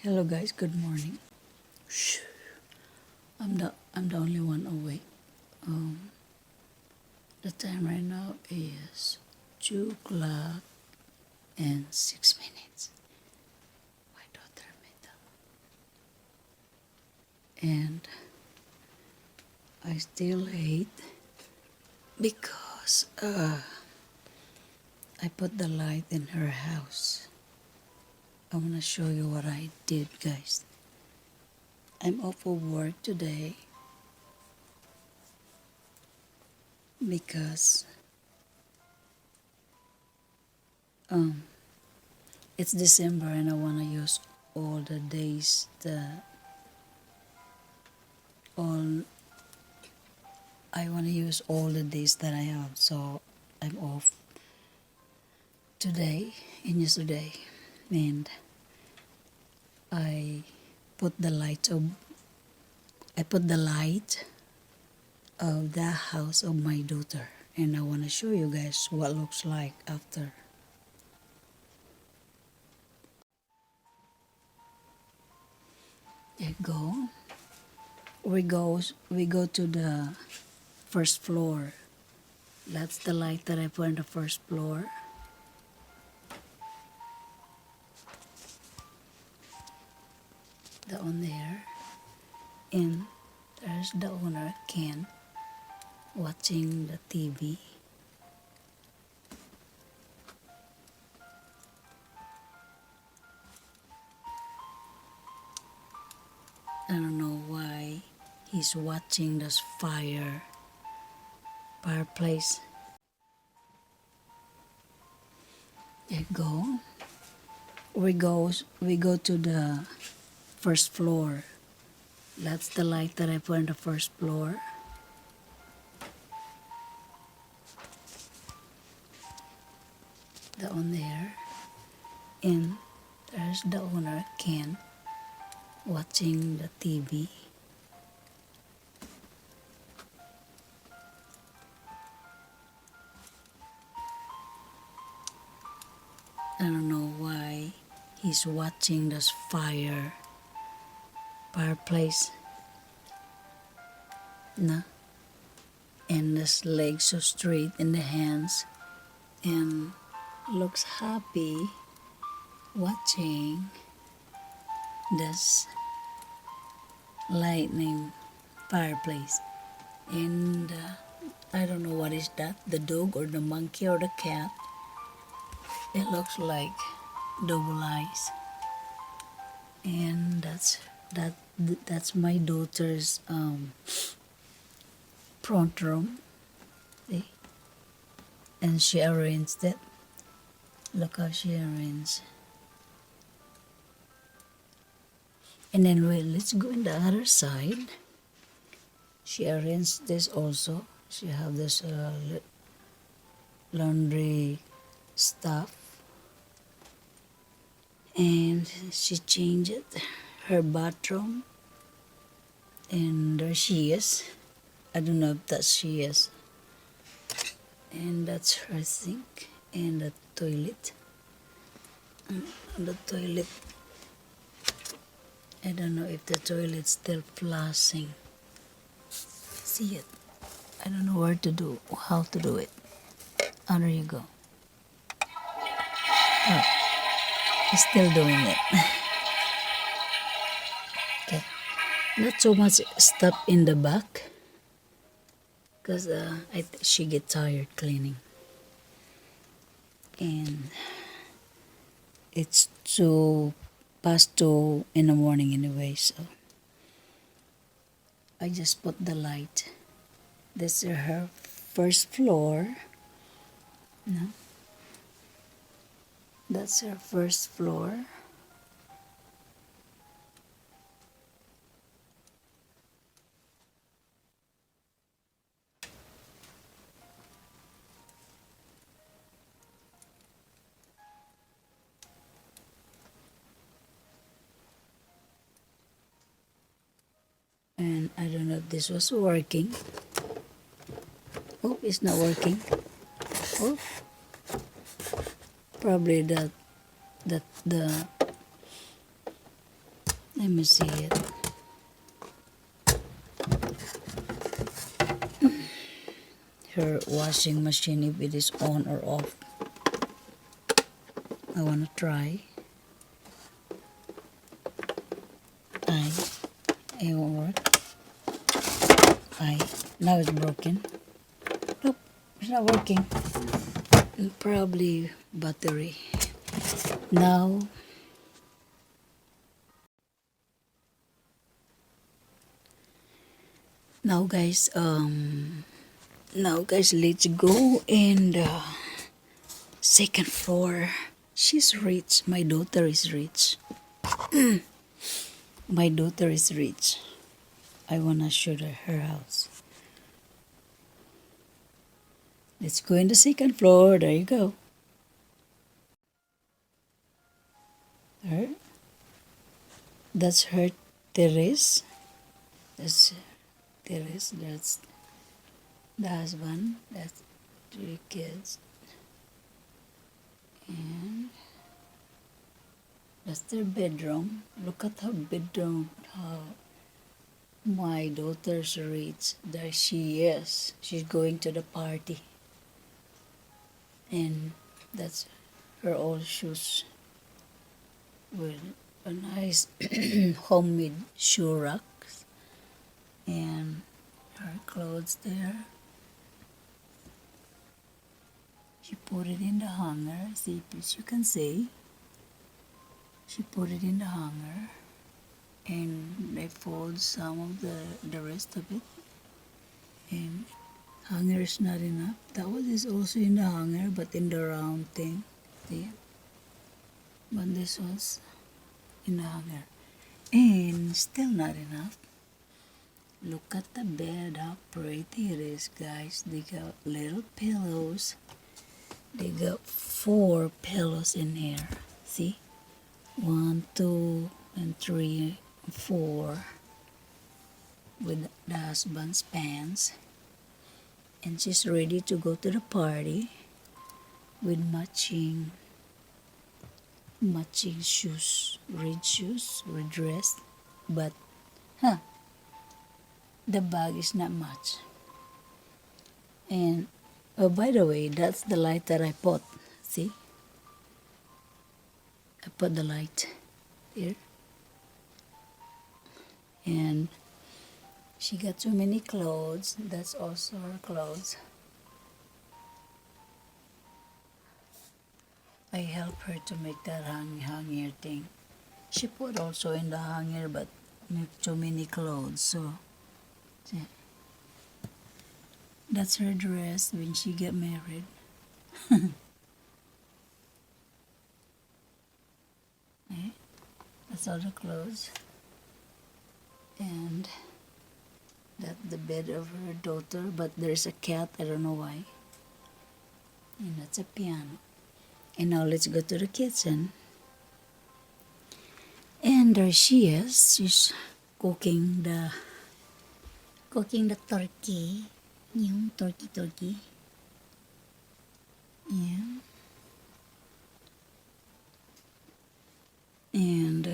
Hello guys, good morning. Shh. I'm the only one awake. The time right now is 2 o'clock and 6 minutes. My daughter made that. And I still late because I put the light in her house. I wanna show you what I did, guys. I'm off of work today because it's December and I wanna use all the days all I wanna use all the days that I have. So I'm off today and yesterday, and I put the light of the house of my daughter, and I wanna show you guys what it looks like after. There you go. We go to the first floor. That's the light that I put on the first floor. The one there. And there's the owner, Ken, watching the TV. I don't know why he's watching this fireplace. There you go. We go to the first floor. That's the light that I put on the first floor. The one there. And there's the owner, Ken, watching the TV. I don't know why he's watching this fireplace. No. And his legs so straight in the hands, and looks happy watching this lightning fireplace. And I don't know what is that, the dog or the monkey or the cat. It looks like double eyes. And that's my daughter's front room. See? And she arranged it. Look how she arranged. And then let's go in the other side. She arranged this also. She have this laundry stuff. And she changed it, her bathroom. And there she is. I don't know if that's she is. And that's her sink and the toilet. And the toilet, I don't know if the toilet's still flushing. See it? I don't know how to do it. Oh, there you go. Oh, it's still doing it. Okay. Not so much stuff in the back, because she get tired cleaning. And it's past 2 in the morning anyway, so I just put the light. This is her first floor. No. That's her first floor. And I don't know if this was working. Oh, it's not working. Oh, probably the Let me see it. Her washing machine, if it is on or off. I want to try. It won't work. Now it's broken. Nope, it's not working. Probably battery. Now guys, let's go and second floor. She's rich. My daughter is rich. My daughter is rich. I wanna show her house. Let's go in the second floor. There you go. Her. That's her terrace. That's terrace. That's the husband. That's 3 kids. And that's their bedroom. Look at her bedroom. How my daughter's rich. There she is. She's going to the party. And that's her old shoes with a nice homemade shoe racks. And her clothes there. She put it in the hanger. See, as you can see, she put it in the hanger, and they fold some of the rest of it. And hanger is not enough. That one is also in the hanger, but in the round thing. See? But this was in the hanger, and still not enough. Look at the bed, how pretty it is, guys. They got little pillows. They got 4 pillows in here. See? 1, 2, and 3, 4. With the husband's pants. And she's ready to go to the party with matching shoes. Red shoes, red dress. But, the bag is not much. And oh, by the way, that's the light that I put. See? I put the light here. And she got too many clothes. That's also her clothes. I helped her to make that hanger thing. She put also in the hanger, but too many clothes. So, see? That's her dress when she get married. Okay. That's all the clothes. And that's the bed of her daughter, but there's a cat, I don't know why. And that's a piano. And now let's go to the kitchen. And there she is. She's cooking the turkey. Yung turkey. Yeah. And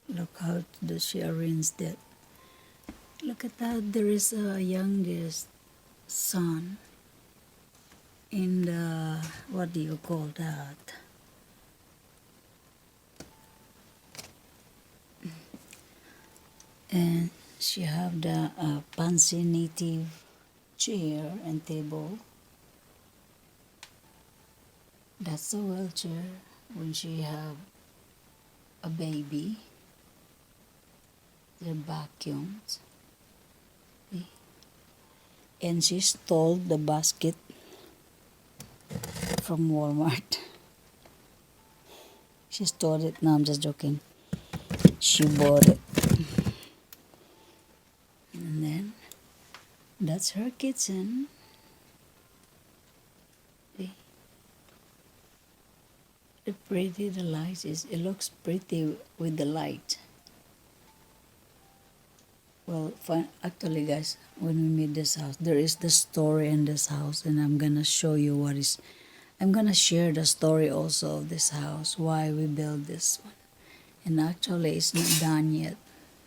look how does she arrange that. Look at that. There is a youngest son in the, what do you call that? And she have the fancy native chair and table. That's the wheelchair when she have a baby. They're vacuums. See? And she stole the basket from Walmart. She stole it. No, I'm just joking. She bought it. And then that's her kitchen. See? Pretty the light is. It looks pretty with the light. Well, actually, guys, when we made this house, there is the story in this house, and I'm gonna show you what is I'm gonna share the story also of this house, why we built this one. And actually, it's not done yet,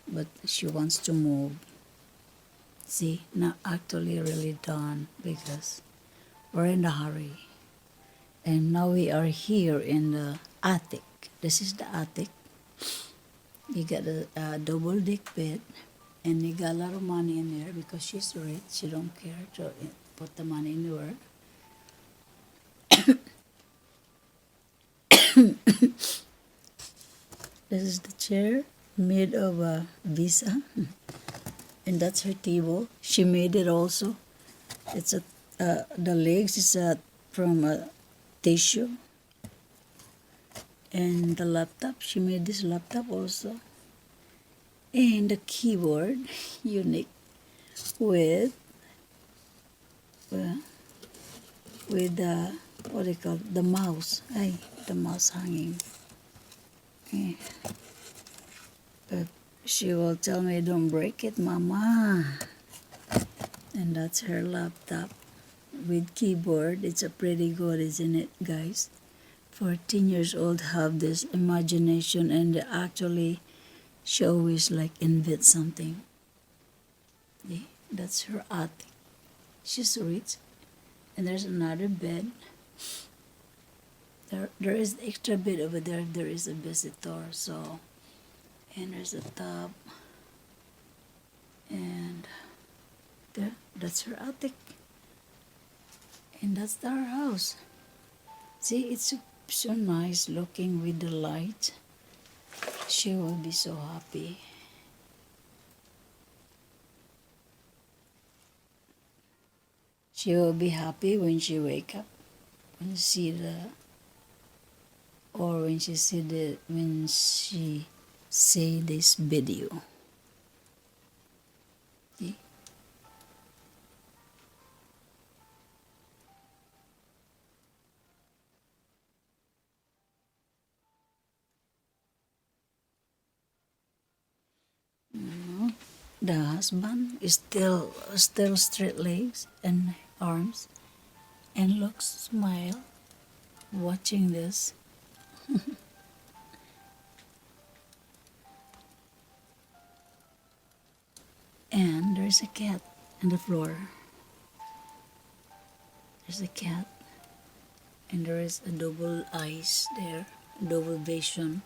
but she wants to move. See, not actually really done because we're in a hurry. And now we are here in the attic. This is the attic. You got a double deck bed, and you got a lot of money in there because she's rich. She don't care to put the money anywhere. This is the chair made of a visa, and that's her table. She made it also. It's a the legs is from a tissue, and the laptop. She made this laptop also, and the keyboard unique with uh, with the what do you call it? The mouse. Ay, the mouse hanging. Eh, but she will tell me, "Don't break it, Mama." And that's her laptop with keyboard. It's a pretty good, isn't it, guys? 14 years old have this imagination, and actually she always like invent something. Yeah, that's her attic. She's rich. And there's another bed. There is extra bed over there. There is a visitor. So, and there's a tub. And there, that's her attic. And that's our house. See, it's so nice looking with the light. She will be so happy. She will be happy when she wake up, when she see the, or when she see the, when she see this video. See? The husband is still straight legs and arms, and looks smile watching this. And there's a cat on the floor. There's a cat, and there is a double eyes there, double vision.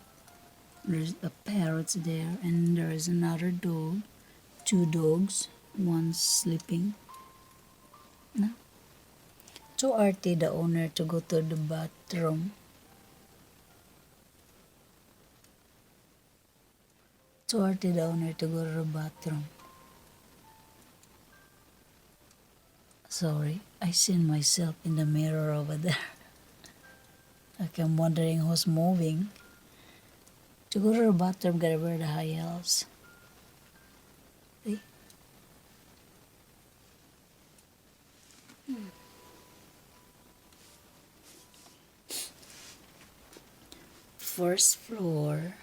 There's a parrot there, and there is another dog, two dogs, one sleeping. No? So Artie, the owner, to go to the bathroom. So Artie, the owner, to go to the bathroom. Sorry, I seen myself in the mirror over there. Like I'm wondering who's moving. To go to the bathroom, gotta wear the high heels. See? First floor,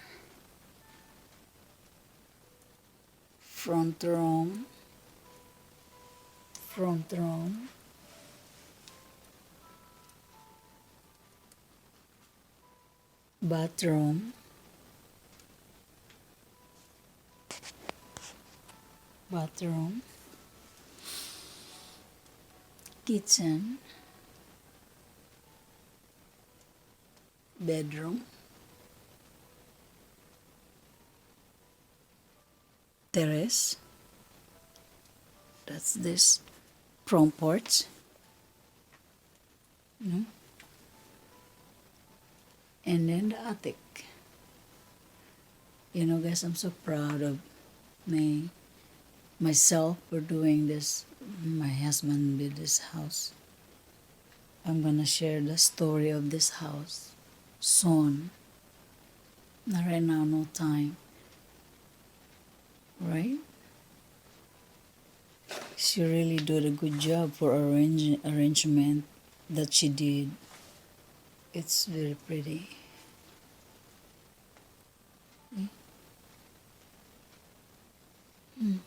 front room, bathroom, kitchen, bedroom, terrace. That's this front porch. Mm. And then the attic. You know, guys, I'm so proud of myself for doing this. My husband built this house. I'm gonna share the story of this house soon. Not right now, no time. Right? She really did a good job for arrangement that she did. It's very pretty. Mm.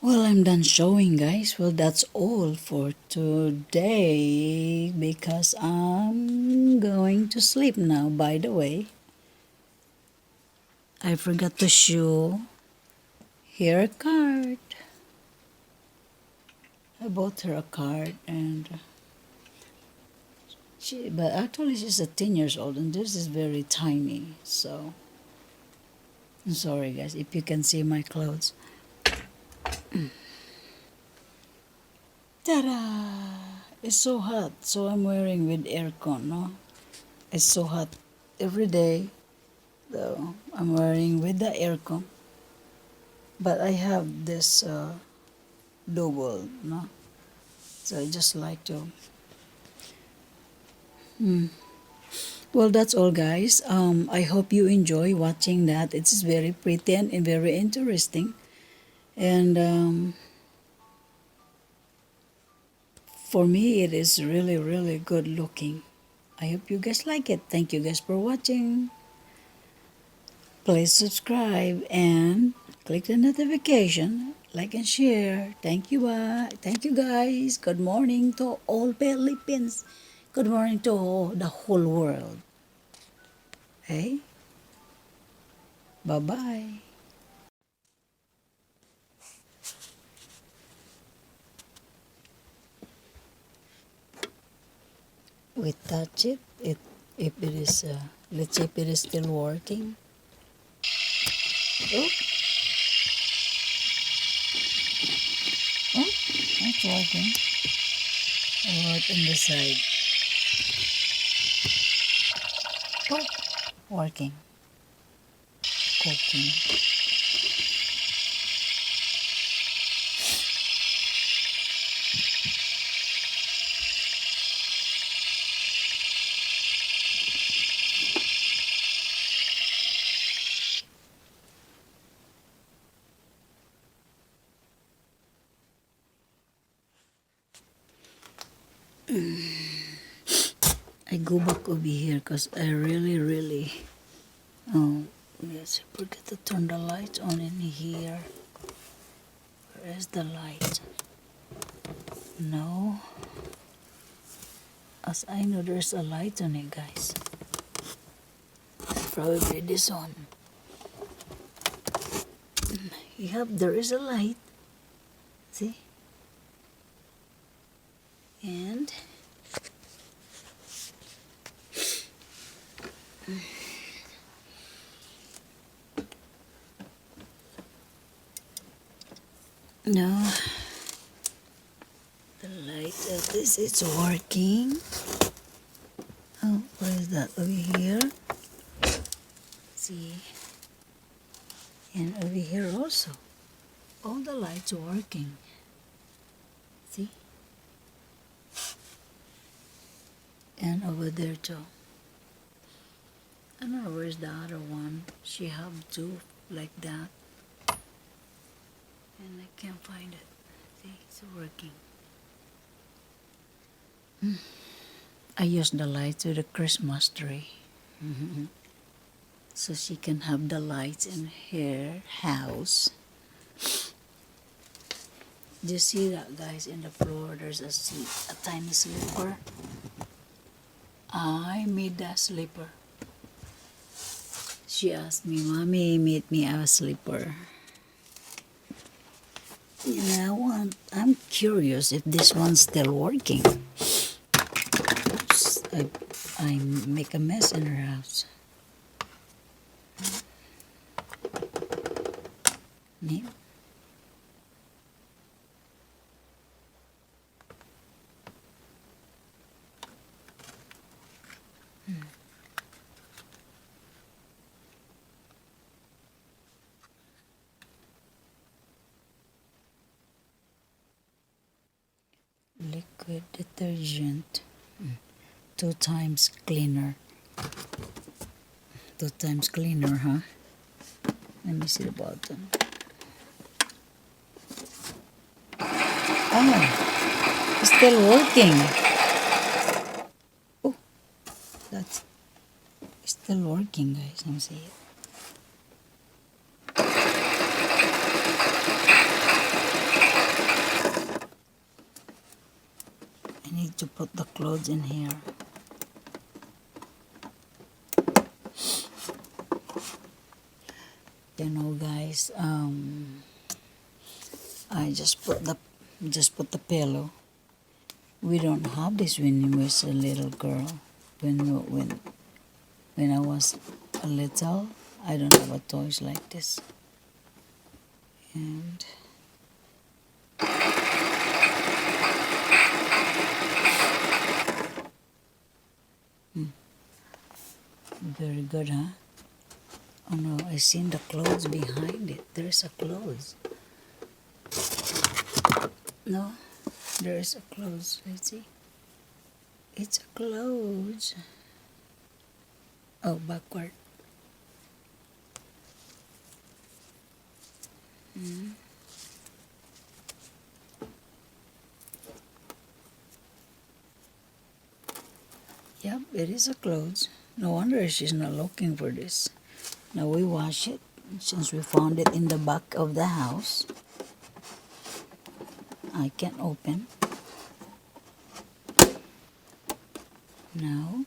Well, I'm done showing, guys. Well, that's all for today because I'm going to sleep now. By the way, I forgot to show here a card. I bought her a card and but actually she's 10 years old and this is very tiny. So, I'm sorry guys if you can see my clothes. Ta-da! It's so hot, so I'm wearing with aircon, no? It's so hot every day, so I'm wearing with the aircon. But I have this double, no? So I just like to. Well, that's all, guys. I hope you enjoy watching that. It's very pretty and very interesting. And for me, it is really, really good looking. I hope you guys like it. Thank you guys for watching. Please subscribe and click the notification, like and share. Thank you, bye. Thank you, guys. Good morning to all Philippines. Good morning to the whole world. Hey, bye-bye. We touch it. If it is, let's see if it is still working. Oh, oh, it's working. What on the side? Oh, working. Cooking. I go back over here because I really, oh, yes, I forget to turn the lights on in here. Where is the light? No. As I know, there's a light on it, guys. Probably this one. Yep, there is a light. See? And no, the light of this is working. Oh, what is that over here? See? And over here also. All the lights are working. See? And over there too. I don't know where's the other one. She have two like that. And I can't find it. See, it's working. I use the light to the Christmas tree. So she can have the lights in her house. Do you see that, guys? In the floor, there's a tiny slipper. I made that slipper. She asked me, "Mommy, made me a slipper." You know, I'm curious if this one's still working. Oops, I make a mess in her house. Neat. Liquid detergent. 2 times cleaner. 2 times cleaner, huh? Let me see the bottom. Oh, it's still working. Oh, that's still working, guys. Let me see it. need to put the clothes in here. You know, guys, I just put the pillow. We don't have this when I was a little girl. When I was a little, I don't have a toys like this. And very good, huh? Oh no, I seen the clothes behind it. There's a clothes. No, there is a clothes. Let's see. It's a clothes. Oh, backward. Yep, it is a clothes. No wonder she's not looking for this. Now we wash it since we found it in the back of the house. I can't open. Now